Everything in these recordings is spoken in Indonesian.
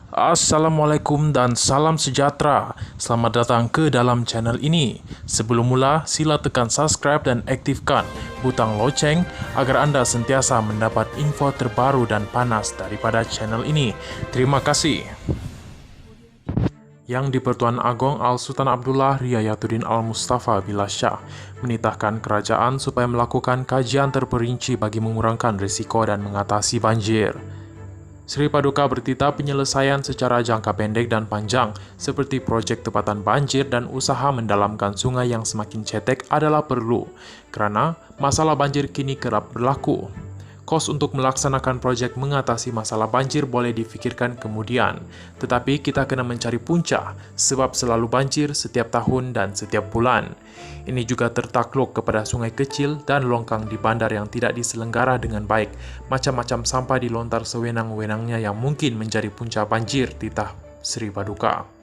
Assalamualaikum dan salam sejahtera. Selamat datang ke dalam channel ini. Sebelum mula, sila tekan subscribe dan aktifkan butang loceng agar anda sentiasa mendapat info terbaru dan panas daripada channel ini. Terima kasih. Yang di-Pertuan Agong Al-Sultan Abdullah Riayatuddin Al-Mustafa Billah Shah menitahkan kerajaan supaya melakukan kajian terperinci bagi mengurangkan risiko dan mengatasi banjir. Sri Paduka bertitah penyelesaian secara jangka pendek dan panjang, seperti projek tempatan banjir dan usaha mendalamkan sungai yang semakin cetek adalah perlu, karena masalah banjir kini kerap berlaku. Kos untuk melaksanakan projek mengatasi masalah banjir boleh difikirkan kemudian, tetapi kita kena mencari puncak, sebab selalu banjir setiap tahun dan setiap bulan. Ini juga tertakluk kepada sungai kecil dan longkang di bandar yang tidak diselenggara dengan baik, macam-macam sampah dilontar sewenang-wenangnya yang mungkin menjadi puncak banjir, titah Sri Paduka.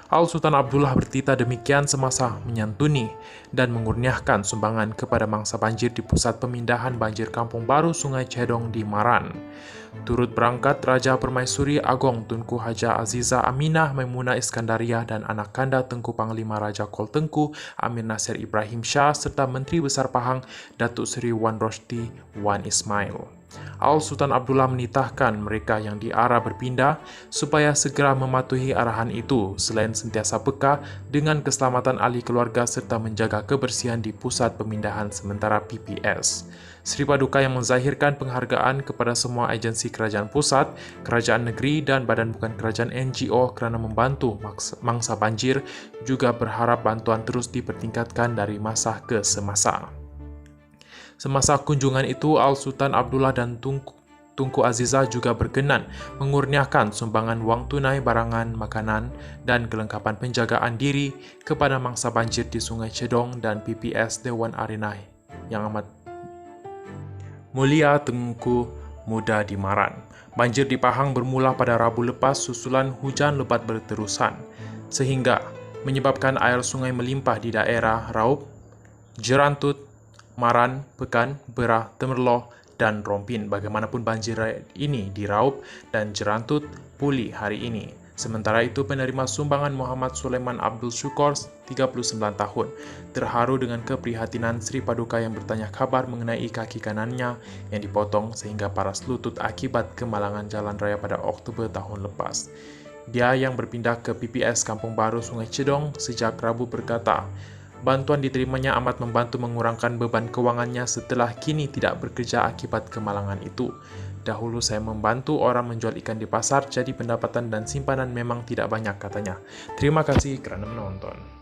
Al-Sultan Abdullah bertitah demikian semasa menyantuni dan mengurniakan sumbangan kepada mangsa banjir di pusat pemindahan banjir Kampung Baru Sungai Cedong di Maran. Turut berangkat Raja Permaisuri Agong Tunku Haja Azizah Aminah Maimunah Iskandariah dan anak kanda Tengku Panglima Raja Kol Tengku Amir Nasir Ibrahim Shah serta Menteri Besar Pahang Datuk Seri Wan Roshdi Wan Ismail. Al-Sultan Abdullah menitahkan mereka yang diarah berpindah supaya segera mematuhi arahan itu selain sentiasa peka dengan keselamatan ahli keluarga serta menjaga kebersihan di pusat pemindahan sementara PPS. Sri Paduka yang menzahirkan penghargaan kepada semua agensi kerajaan pusat, kerajaan negeri dan badan bukan kerajaan NGO kerana membantu mangsa banjir juga berharap bantuan terus dipertingkatkan dari masa ke semasa. Semasa kunjungan itu, Al-Sultan Abdullah dan Tunku Azizah juga berkenan mengurniakan sumbangan wang tunai, barangan, makanan, dan kelengkapan penjagaan diri kepada mangsa banjir di Sungai Cedong dan PPS Dewan Arenah yang amat mulia Tengku Muda di Maran. Banjir di Pahang bermula pada Rabu lepas susulan hujan lebat berterusan, sehingga menyebabkan air sungai melimpah di daerah Raup, Jerantut, Maran, Pekan, Berah, Temerloh, dan Rompin. Bagaimanapun banjir ini di Raup dan Jerantut pulih hari ini. Sementara itu, penerima sumbangan Muhammad Sulaiman Abdul Syukur, 39 tahun, terharu dengan keprihatinan Sri Paduka yang bertanya kabar mengenai kaki kanannya yang dipotong sehingga paras lutut akibat kemalangan jalan raya pada Oktober tahun lepas. Dia yang berpindah ke PPS Kampung Baru Sungai Cedong sejak Rabu berkata, bantuan diterimanya amat membantu mengurangkan beban kewangannya setelah kini tidak bekerja akibat kemalangan itu. Dahulu saya membantu orang menjual ikan di pasar, jadi pendapatan dan simpanan memang tidak banyak, katanya. Terima kasih kerana menonton.